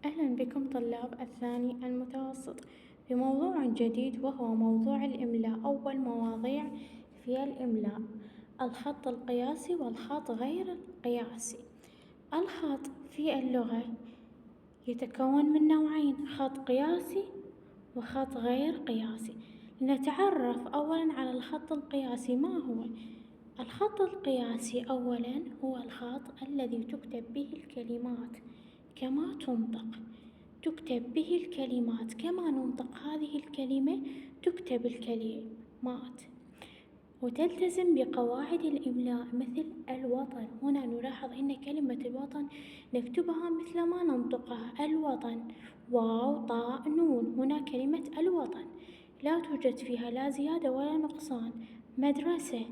أهلا بكم طلاب الثاني المتوسط في موضوع جديد وهو موضوع الإملاء. أول مواضيع في الإملاء: الخط القياسي والخط غير القياسي. الخط في اللغة يتكون من نوعين: خط قياسي وخط غير قياسي. لنتعرف أولا على الخط القياسي. ما هو الخط القياسي؟ أولا هو الخط الذي تكتب به الكلمات كما تنطق. تكتب به الكلمات كما ننطق هذه الكلمة، تكتب الكلمات وتلتزم بقواعد الإملاء مثل الوطن. هنا نلاحظ أن كلمة الوطن نكتبها مثل ما ننطقها: الوطن، واو طاء نون. هنا كلمة الوطن لا توجد فيها لا زيادة ولا نقصان. مدرسة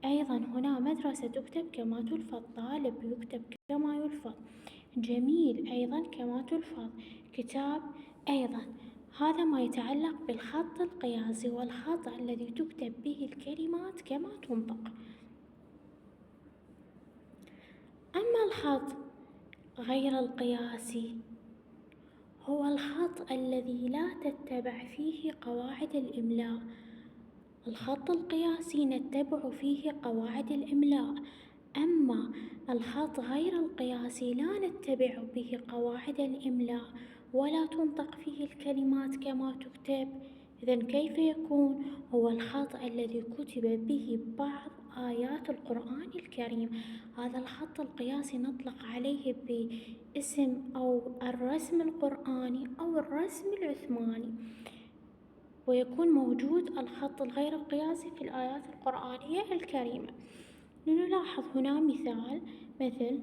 أيضا هنا مدرسة تكتب كما تلفظ. طالب يكتب كما يلفظ. جميل أيضا كما تلفظ. كتاب أيضا. هذا ما يتعلق بالخط القياسي والخط الذي تكتب به الكلمات كما تنطق. أما الخط غير القياسي هو الخط الذي لا تتبع فيه قواعد الإملاء. الخط القياسي نتبع فيه قواعد الإملاء، أما الخط غير القياسي لا نتبع به قواعد الإملاء ولا تنطق فيه الكلمات كما تكتب. إذن كيف يكون؟ هو الخط الذي كتب به بعض آيات القرآن الكريم. هذا الخط القياسي نطلق عليه باسم أو الرسم القرآني أو الرسم العثماني، ويكون موجود الخط الغير القياسي في الآيات القرآنية الكريمة. لنلاحظ هنا مثل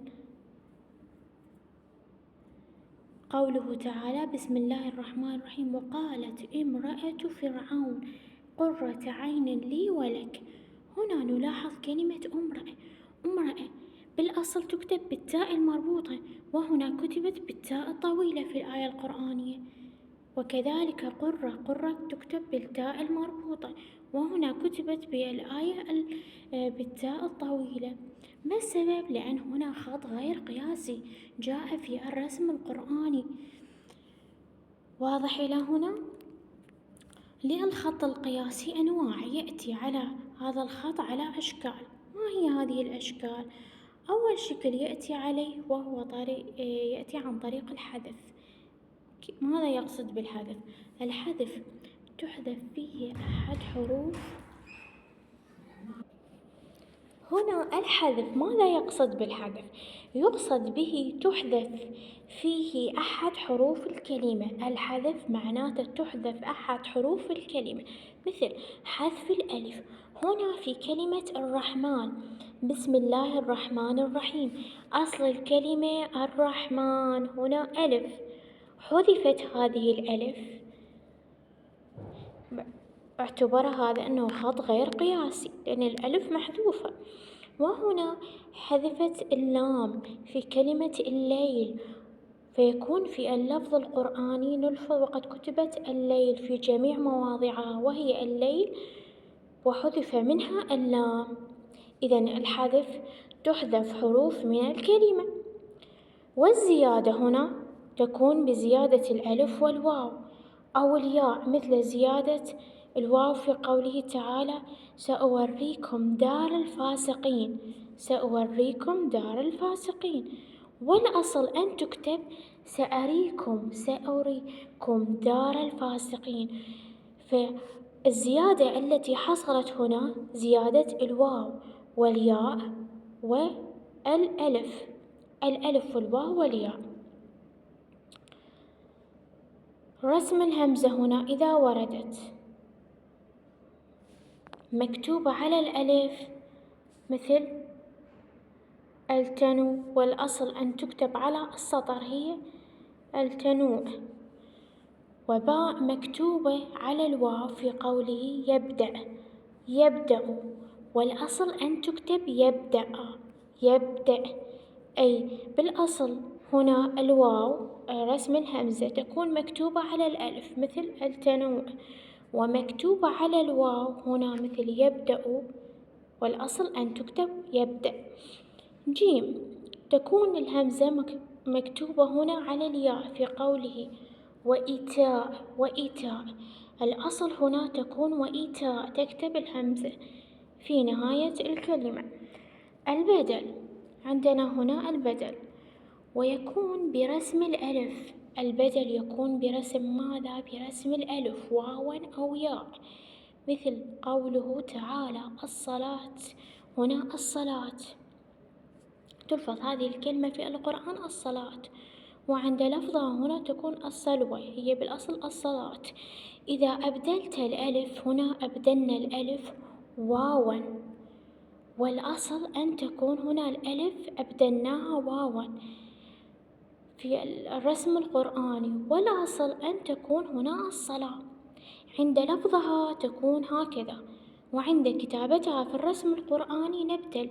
قوله تعالى: بسم الله الرحمن الرحيم: وقالت امرأة فرعون قرة عين لي ولك. هنا نلاحظ كلمة امرأة بالأصل تكتب بالتاء المربوطة، وهنا كتبت بالتاء الطويلة في الآية القرآنية. وكذلك قرة تكتب بالتاء المربوطة، وهنا كتبت بالآية بالتاء الطويلة. ما السبب؟ لأن هنا خط غير قياسي جاء في الرسم القرآني. واضح إلى هنا؟ للخط القياسي أنواع، يأتي على هذا الخط على أشكال. ما هي هذه الأشكال؟ أول شكل يأتي عليه وهو يأتي عن طريق الحذف. ماذا يقصد بالحذف؟ الحذف تحذف فيه أحد حروف. هنا الحذف ماذا يقصد بالحذف؟ يقصد به تحذف فيه أحد حروف الكلمة. الحذف معناته تحذف أحد حروف الكلمة، مثل حذف الألف. هنا في كلمة الرحمن: بسم الله الرحمن الرحيم، أصل الكلمة الرحمن، هنا ألف، حذفت هذه الألف، اعتبر هذا أنه خط غير قياسي لأن الألف محذوفة. وهنا حذفت اللام في كلمة الليل، فيكون في اللفظ القرآني نلفظ وقد كتبت الليل في جميع مواضعها وهي الليل وحذف منها اللام. إذن الحذف تحذف حروف من الكلمة. والزيادة هنا تكون بزيادة الألف والواو أو الياء، مثل زيادة الواو في قوله تعالى: سأوريكم دار الفاسقين. سأوريكم دار الفاسقين. والأصل أن تكتب سأريكم دار الفاسقين. فالزيادة التي حصلت هنا زيادة الواو والياء والألف، الألف والواو والياء. رسم الهمزة هنا إذا وردت مكتوبة على الألف مثل التنو، والأصل أن تكتب على السطر هي التنوء. وباء مكتوبة على الواو في قوله يبدأ، والأصل أن تكتب يبدأ. أي بالأصل هنا الواو رسم الهمزة تكون مكتوبة على الألف مثل التنوء، ومكتوبة على الواو هنا مثل يبدأ، والأصل أن تكتب يبدأ. جيم تكون الهمزة مكتوبة هنا على الياء في قوله وإيتاء. الأصل هنا تكون وإيتاء، تكتب الهمزة في نهاية الكلمة. البدل، عندنا هنا البدل ويكون برسم الألف. البدل يكون برسم ماذا؟ برسم الألف، واو أو ياء، مثل قوله تعالى الصلاة. هنا الصلاة تلفظ هذه الكلمة في القرآن الصلاة، وعند لفظها هنا تكون الصلوة، هي بالأصل الصلاة. إذا أبدلت الألف هنا أبدلنا الألف واوا، والأصل أن تكون هنا الألف أبدلناها واوا في الرسم القرآني، والأصل أن تكون هنا الصلاة. عند لفظها تكون هكذا، وعند كتابتها في الرسم القرآني نبدل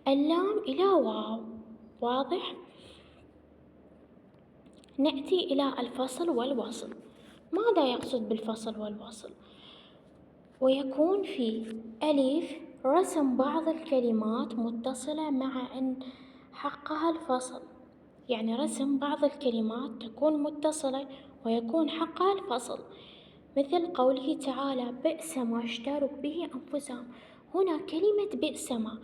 اللام إلى واو. واضح؟ نأتي إلى الفصل والوصل. ماذا يقصد بالفصل والوصل؟ ويكون في ألف رسم بعض الكلمات متصلة مع أن حقها الفصل، يعني رسم بعض الكلمات تكون متصلة ويكون حقها الفصل، مثل قوله تعالى بئس ما اشتروا به أنفسهم. هنا كلمة بئس ما،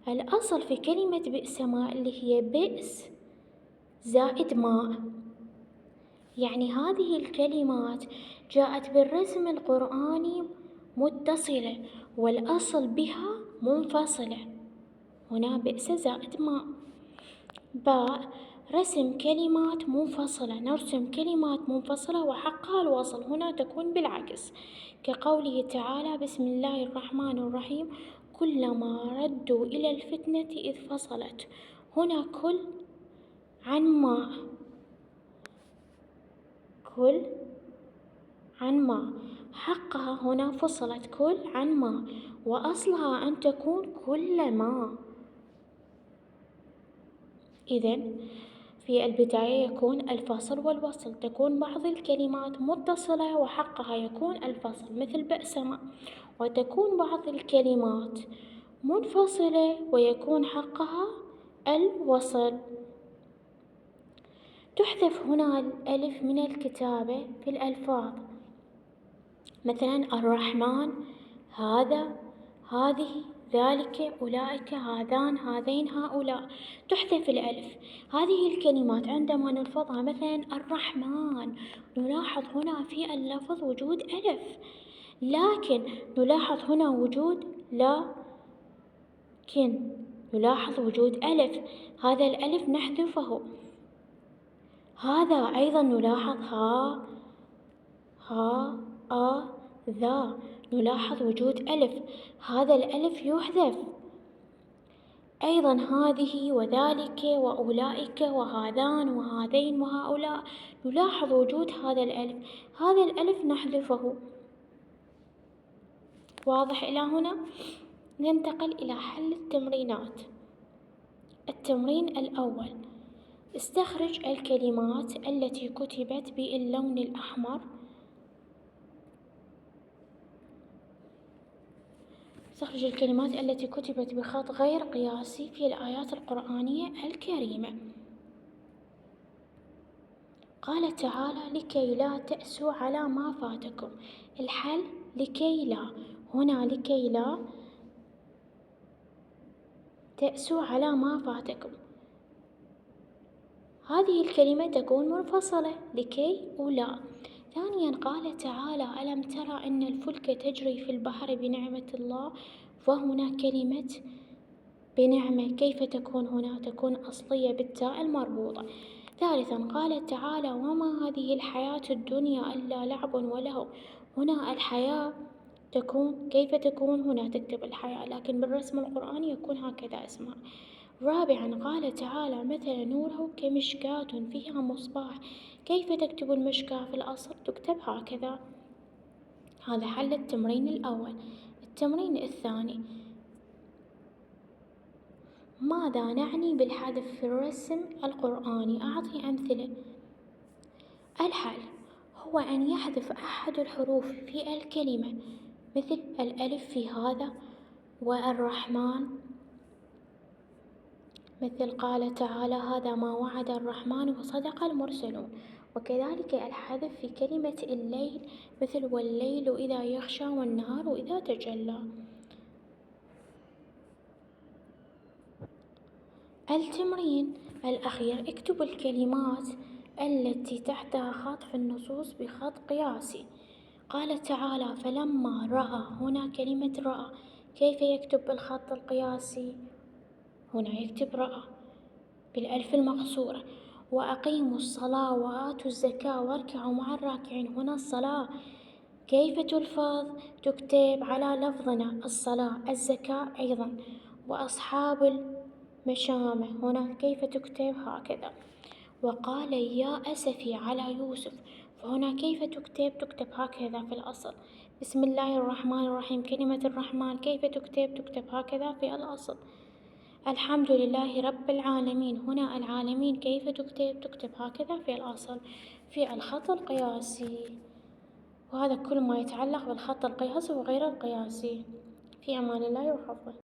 الأصل في كلمة بئس ما اللي هي بئس زائد ماء، يعني هذه الكلمات جاءت بالرسم القرآني متصلة والأصل بها منفصلة. هنا بئس زائد ماء. باء رسم كلمات منفصلة، نرسم كلمات منفصلة وحقها الوصل، هنا تكون بالعكس، كقوله تعالى بسم الله الرحمن الرحيم كلما ردوا إلى الفتنة إذ فصلت. هنا كل عن ماء، كل عن ماء، حقها هنا فصلت كل عن ماء، وأصلها أن تكون كل ماء. إذن في البداية يكون الفصل والوصل، تكون بعض الكلمات متصلة وحقها يكون الفصل مثل بئس ما، وتكون بعض الكلمات منفصلة ويكون حقها الوصل. تحذف هنا الألف من الكتابة في الألفاظ، مثلا الرحمن، هذا، هذه، ذلك، أولئك، هذان، هذين، هؤلاء، تحذف الألف. هذه الكلمات عندما نلفظها مثلا الرحمن نلاحظ هنا في اللفظ وجود ألف، لكن نلاحظ هنا وجود نلاحظ وجود ألف، هذا الألف نحذفه. هذا أيضا نلاحظ ذا، نلاحظ وجود ألف، هذا الألف يحذف. أيضا هذه وذلك وأولئك وهذان وهذين وهؤلاء، نلاحظ وجود هذا الألف، هذا الألف نحذفه. واضح إلى هنا؟ ننتقل إلى حل التمرينات. التمرين الأول، استخرج الكلمات التي كتبت باللون الأحمر. استخرج الكلمات التي كتبت بخط غير قياسي في الآيات القرآنية الكريمة. قال تعالى لكي لا تأسوا على ما فاتكم. الحل لكي لا، هنا لكي لا تأسوا على ما فاتكم، هذه الكلمة تكون منفصلة، لكي ولا. ثانيا قال تعالى ألم ترى أن الفلك تجري في البحر بنعمة الله، وهنا كلمة بنعمة كيف تكون هنا؟ تكون أصلية بالتاء المربوطة. ثالثا قال تعالى وما هذه الحياة الدنيا إلا لعب ولهو. هنا الحياة تكون كيف تكون؟ هنا تكتب الحياة، لكن بالرسم القرآني يكون هكذا اسمها. رابعا قال تعالى مثل نوره كمشكاة فيها مصباح، كيف تكتب المشكاة في الأصل؟ تكتب هكذا. هذا حل التمرين الأول. التمرين الثاني، ماذا نعني بالحذف في الرسم القرآني؟ أعطي أمثلة. الحل هو أن يحذف أحد الحروف في الكلمة، مثل الألف في هذا والرحمن مثل قال تعالى: هذا ما وعد الرحمن وصدق المرسلون. وكذلك الحذف في كلمة الليل، مثل والليل إذا يغشى والنهار إذا تجلى. التمرين الأخير: اكتب الكلمات التي تحتها خط في النصوص بخط قياسي. قال تعالى: فلما رأى، هنا كلمة رأى كيف يكتب بالخط القياسي؟ هنا يكتب رأى بالألف المقصورة. وأقيموا الصلاة وآتوا الزكاة واركعوا مع الراكعين، هنا الصلاة كيف تلفظ؟ تكتب على لفظنا الصلاة. الزكاة أيضا. وأصحاب المشامة هنا كيف تكتب؟ هكذا. وقال: يا أسفي على يوسف، فهنا كيف تكتب؟ تكتب هكذا في الأصل. بسم الله الرحمن الرحيم، كلمة الرحمن كيف تكتب؟ تكتب هكذا في الأصل. الحمد لله رب العالمين، هنا العالمين كيف تكتب؟ تكتب هكذا في الأصل في الخط القياسي. وهذا كل ما يتعلق بالخط القياسي وغير القياسي. في أمان الله وحفظه.